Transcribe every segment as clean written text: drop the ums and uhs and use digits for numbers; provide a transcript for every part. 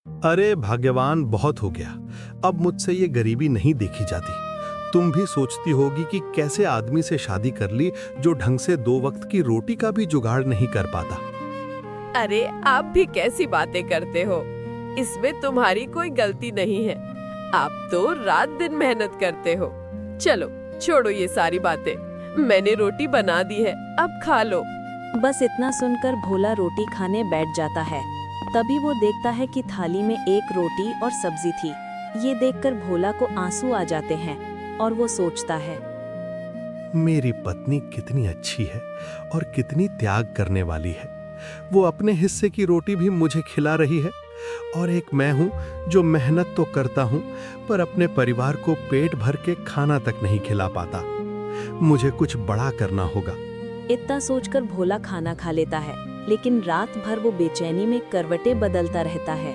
अरे भाग्यवान, बहुत हो गया। अब मुझसे ये गरीबी नहीं देखी जाती। तुम भी सोचती होगी कि कैसे आदमी से शादी कर ली जो ढंग से 2 वक्त की रोटी का भी जुगाड़ नहीं कर पाता। अरे आप भी कैसी बातें करते हो। इसमें तुम्हारी कोई गलती नहीं है। आप तो रात दिन मेहनत करते हो। चलो छोड़ो ये सारी बातें। मैंने रोटी बना दी है, अब खा लो। बस इतना सुनकर भोला रोटी खाने बैठ जाता है। तभी वो देखता है कि थाली में एक रोटी और सब्जी थी। ये देखकर भोला को आंसू आ जाते हैं और वो सोचता है, मेरी पत्नी कितनी अच्छी है और कितनी त्याग करने वाली है। वो अपने हिस्से की रोटी भी मुझे खिला रही है, और एक मैं हूँ जो मेहनत तो करता हूँ पर अपने परिवार को पेट भर के खाना तक नहीं खिला पाता। मुझे कुछ बड़ा करना होगा। इतना सोचकर भोला खाना खा लेता है, लेकिन रात भर वो बेचैनी में करवटें बदलता रहता है।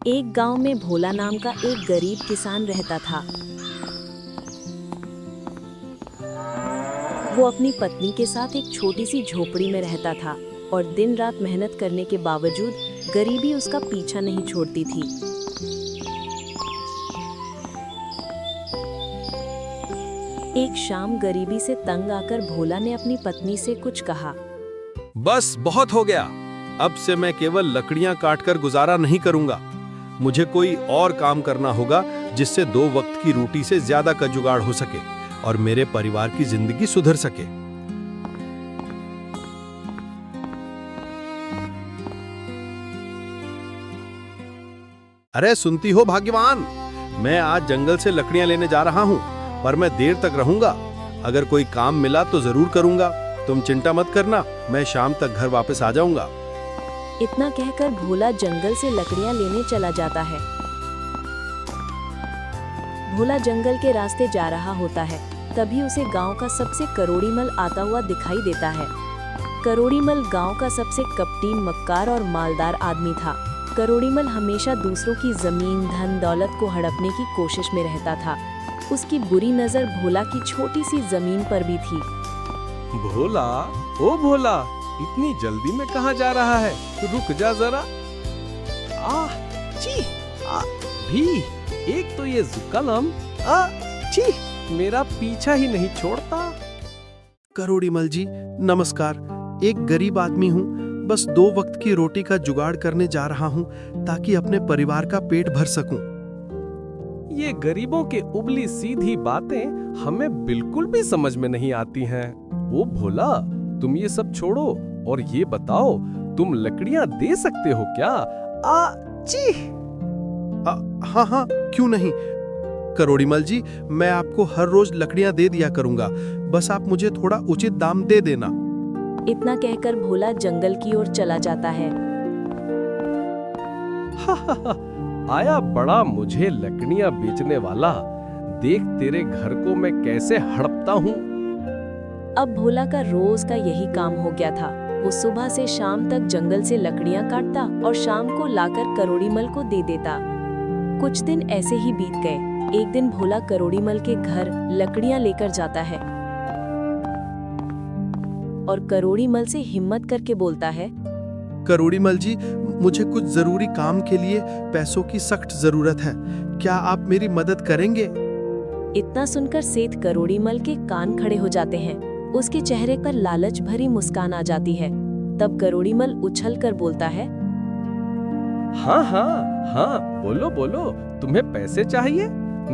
एक गांव में भोला नाम का एक गरीब किसान रहता था। वो अपनी पत्नी के साथ एक छोटी सी झोपड़ी में रहता था और दिन रात मेहनत करने के बावजूद गरीबी उसका पीछा नहीं छोड़ती थी। एक शाम गरीबी से तंग आकर भोला ने अपनी पत्नी से कुछ कहा। बस बहुत हो गया। अब से मैं केवल लकड़ियां काटकर गुजारा नहीं करूंगा। मुझे कोई और काम करना होगा जिससे 2 वक्त की रोटी से ज्यादा का जुगाड़ हो सके और मेरे परिवार की जिंदगी सुधर सके। अरे सुनती हो भाग्यवान, मैं आज जंगल से लकड़ियां लेने जा रहा हूं, पर मैं देर तक रहूंगा। अगर कोई काम मिला तो जरूर करूंगा। तुम चिंता मत करना, मैं शाम तक घर वापस आ जाऊंगा। इतना कहकर भोला जंगल से लकड़ियां लेने चला जाता है। भोला जंगल के रास्ते जा रहा होता है, तभी उसे गांव का सबसे करोड़ीमल आता हुआ दिखाई देता है। करोड़ीमल गांव का सबसे कपटी, मक्कार और मालदार आदमी था। करोड़ीमल हमेशा दूसरों की जमीन, धन दौलत को हड़पने की कोशिश में रहता था। उसकी बुरी नजर भोला की छोटी सी जमीन पर भी थी। भोला, ओ भोला, इतनी जल्दी में कहाँ जा रहा है? रुक जा जरा। भी एक तो ये जुकालम, मेरा पीछा ही नहीं छोड़ता। करोड़ीमल जी नमस्कार। एक गरीब आदमी हूँ, बस 2 वक्त की रोटी का जुगाड़ करने जा रहा हूँ ताकि अपने परिवार का पेट भर सकूं। ये गरीबों के उबली सीधी बातें हमें बिल्कुल भी समझ में नहीं आती हैं। ओ भोला, तुम ये सब छोड़ो और ये बताओ, तुम लकड़ियां दे सकते हो क्या? हाँ हाँ, क्यों नहीं। करोड़ीमल जी, मैं आपको हर रोज लकड़ियां दे दिया करूंगा, बस आप मुझे थोड़ा उचित दाम दे देना। इतना कहकर भोला जंगल की ओर चला जाता है। आया बड़ा मुझे लकड़ियां बेचने वाला। देख तेरे घर को मैं कैसे हड़पता हूँ। अब भोला का रोज का यही काम हो गया था। वो सुबह से शाम तक जंगल से लकड़ियां काटता और शाम को लाकर करोड़ीमल को दे देता। कुछ दिन ऐसे ही बीत गए। एक दिन भोला करोड़ीमल के घर लकड़ियां लेकर जाता है और करोड़ीमल से हिम्मत करके बोलता है, करोड़ीमल जी, मुझे कुछ जरूरी काम के लिए पैसों की सख्त जरूरत है। क्या आप मेरी मदद करेंगे? इतना सुनकर सेठ करोड़ीमल के कान खड़े हो जाते हैं। उसके चेहरे पर लालच भरी मुस्कान आ जाती है। तब करोड़ीमल उछलकर बोलता है, हाँ हाँ हाँ, बोलो बोलो, तुम्हें पैसे चाहिए?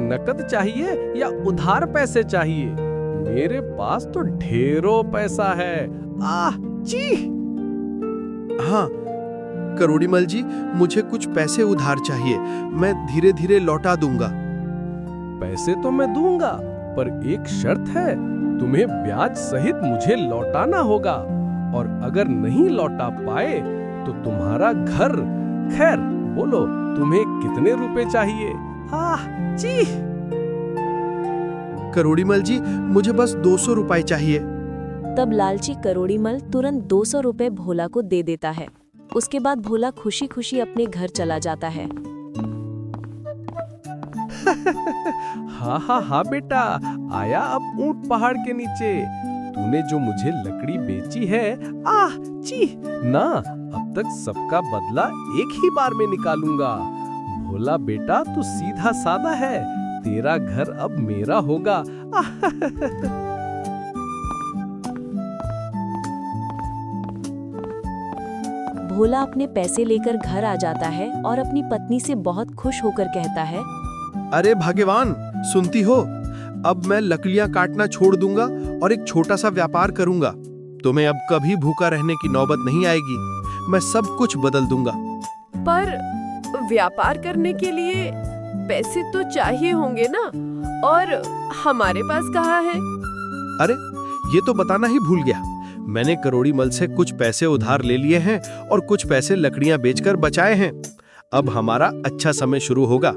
नकद चाहिए या उधार पैसे चाहिए? मेरे पास तो ढेरों पैसा है। हाँ करोड़ीमल जी, मुझे कुछ पैसे उधार चाहिए। मैं धीरे धीरे लौटा दूंगा। पैसे तो मैं दूंगा, पर एक शर्त है, तुम्हें ब्याज सहित मुझे लौटाना होगा, और अगर नहीं लौटा पाए तो तुम्हारा घर। खैर बोलो, तुम्हें कितने रुपए चाहिए? करोड़ीमल जी, मुझे बस 200 रुपए चाहिए। तब लालची करोड़ीमल तुरंत 200 रुपए भोला को दे देता है। उसके बाद भोला खुशी खुशी अपने घर चला जाता है। हाँ हाँ हाँ बेटा, आया अब ऊंट पहाड़ के नीचे। तूने जो मुझे लकड़ी बेची है, ना, अब तक सबका बदला एक ही बार में निकालूंगा। भोला बेटा तू सीधा सादा है, तेरा घर अब मेरा होगा। भोला अपने पैसे लेकर घर आ जाता है और अपनी पत्नी से बहुत खुश होकर कहता है, अरे भाग्यवान, सुनती हो? अब मैं लकड़ियां काटना छोड़ दूंगा और एक छोटा सा व्यापार करूंगा। तुम्हें अब कभी भूखा रहने की नौबत नहीं आएगी। मैं सब कुछ बदल दूंगा। पर व्यापार करने के लिए पैसे तो चाहिए होंगे ना, और हमारे पास कहाँ है? अरे ये तो बताना ही भूल गया। मैंने करोड़ी मल से कुछ पैसे उधार ले लिए हैं और कुछ पैसे लकड़ियां बेचकर बचाए हैं। अब हमारा अच्छा समय शुरू होगा।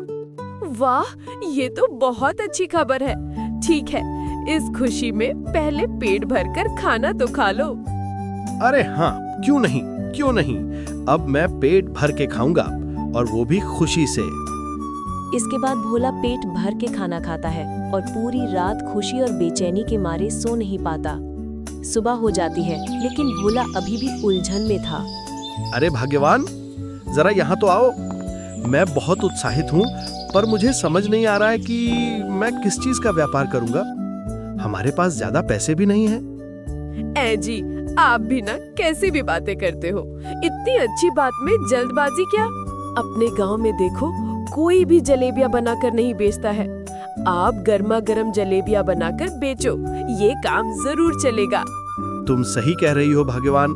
वाह, ये तो बहुत अच्छी खबर है। ठीक है, इस खुशी में पहले पेट भरकर खाना तो खा लो। अरे हाँ, क्यों नहीं, क्यों नहीं। अब मैं पेट भर के खाऊंगा, और वो भी खुशी से। इसके बाद भोला पेट भर के खाना खाता है और पूरी रात खुशी और बेचैनी के मारे सो नहीं पाता। सुबह हो जाती है, लेकिन भोला अभी भी उलझन में था। अरे भाग्यवान, जरा यहाँ तो आओ। मैं बहुत उत्साहित हूँ, पर मुझे समझ नहीं आ रहा है कि मैं किस चीज का व्यापार करूंगा। हमारे पास ज्यादा पैसे भी नहीं हैं। ऐ जी, आप भी ना कैसी भी बातें करते हो। इतनी अच्छी बात में जल्दबाजी क्या? अपने गांव में देखो, कोई भी जलेबियां बनाकर नहीं बेचता है। आप गर्मा गर्म जलेबियां बनाकर बेचो, ये काम जरूर चलेगा। तुम सही कह रही हो भाग्यवान।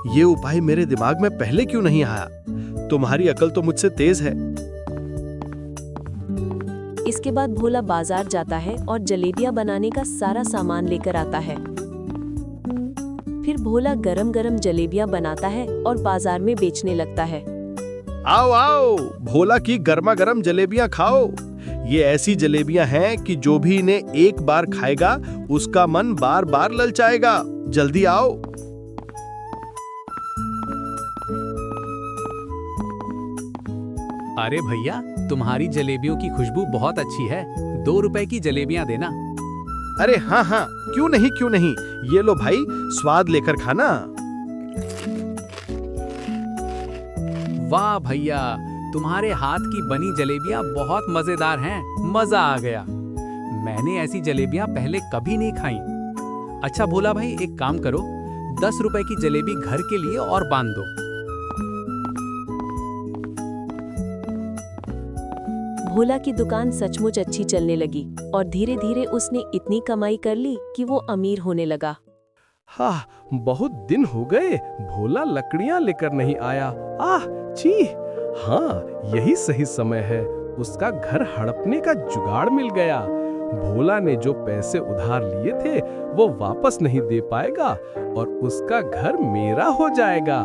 ये उपाय मेरे दिमाग में पहले क्यों नहीं आया? तुम्हारी अकल तो मुझसे तेज है। इसके बाद भोला बाजार जाता है और जलेबियां बनाने का सारा सामान लेकर आता है। फिर भोला गरम गरम जलेबियां बनाता है और बाजार में बेचने लगता है। आओ आओ, भोला की गर्मा गर्म जलेबियां खाओ। ये ऐसी जलेबियां हैं कि जो भी इन्हें एक बार खाएगा उसका मन बार बार ललचाएगा। जल्दी आओ। अरे भैया, तुम्हारी जलेबियों की खुशबू बहुत अच्छी है। 2 रुपए की जलेबियां देना। अरे हाँ हाँ, क्यों नहीं क्यों नहीं। ये लो भाई, स्वाद लेकर खाना। वाह भैया, तुम्हारे हाथ की बनी जलेबियां बहुत मजेदार हैं। मजा आ गया। मैंने ऐसी जलेबियां पहले कभी नहीं खाई। अच्छा भोला भाई, एक काम करो, 10 रुपए की जलेबी घर के लिए और बांध दो। भोला की दुकान सचमुच अच्छी चलने लगी और धीरे धीरे उसने इतनी कमाई कर ली कि वो अमीर होने लगा। हाँ, बहुत दिन हो गए भोला लकड़ियां लेकर नहीं आया। आह छी, हाँ यही सही समय है। उसका घर हड़पने का जुगाड़ मिल गया। भोला ने जो पैसे उधार लिए थे वो वापस नहीं दे पाएगा और उसका घर मेरा हो जाएगा।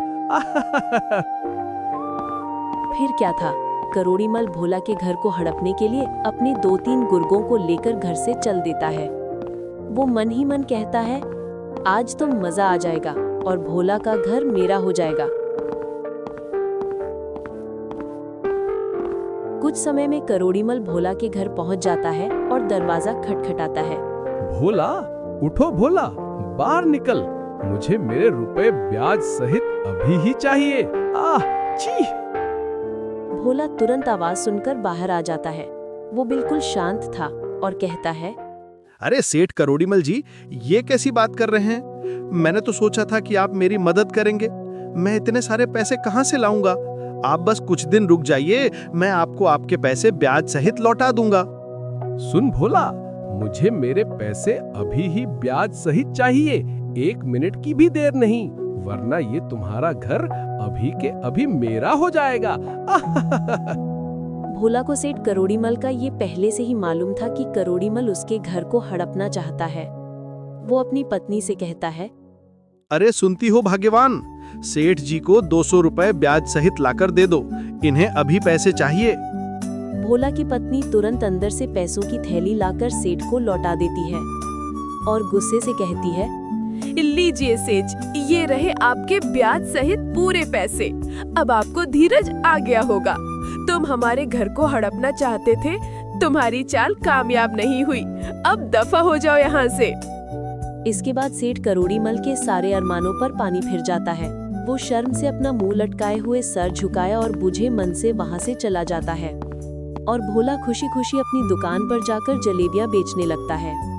फिर क्या था, करोड़ीमल भोला के घर को हड़पने के लिए अपने 2-3 गुर्गों को लेकर घर से चल देता है। वो मन ही मन कहता है, आज तो मजा आ जाएगा और भोला का घर मेरा हो जाएगा। कुछ समय में करोड़ीमल भोला के घर पहुंच जाता है और दरवाजा खटखटाता है। भोला, उठो भोला, बाहर निकल। मुझे मेरे रुपए ब्याज सहित अभी ही चाहिए। आह छी। भोला तुरंत आवाज सुनकर बाहर आ जाता है। वो बिल्कुल शांत था और कहता है, अरे सेठ करोड़ीमल जी, ये कैसी बात कर रहे हैं? मैंने तो सोचा था कि आप मेरी मदद करेंगे। मैं इतने सारे पैसे कहाँ से लाऊंगा? आप बस कुछ दिन रुक जाइए, मैं आपको आपके पैसे ब्याज सहित लौटा दूंगा। सुन भोला, मुझे मेरे पैसे अभी ही ब्याज सहित चाहिए। 1 मिनट की भी देर नहीं, वरना ये तुम्हारा घर अभी के अभी मेरा हो जाएगा। भोला को सेठ करोड़ीमल का ये पहले से ही मालूम था कि करोड़ीमल उसके घर को हड़पना चाहता है। वो अपनी पत्नी से कहता है, अरे सुनती हो भाग्यवान, सेठ जी को 200 रुपए ब्याज सहित लाकर दे दो। इन्हें अभी पैसे चाहिए। भोला की पत्नी तुरंत अंदर से पैसों की थैली लाकर सेठ को लौटा देती है और गुस्से से कहती है, लीजिए सेठ, ये रहे आपके ब्याज सहित पूरे पैसे। अब आपको धीरज आ गया होगा। तुम हमारे घर को हड़पना चाहते थे, तुम्हारी चाल कामयाब नहीं हुई। अब दफा हो जाओ यहाँ से। इसके बाद सेठ करोड़ीमल के सारे अरमानों पर पानी फिर जाता है। वो शर्म से अपना मुंह लटकाए हुए सर झुकाया और बुझे मन से वहाँ से चला जाता है। और भोला खुशी खुशी अपनी दुकान पर जाकर जलेबियां बेचने लगता है।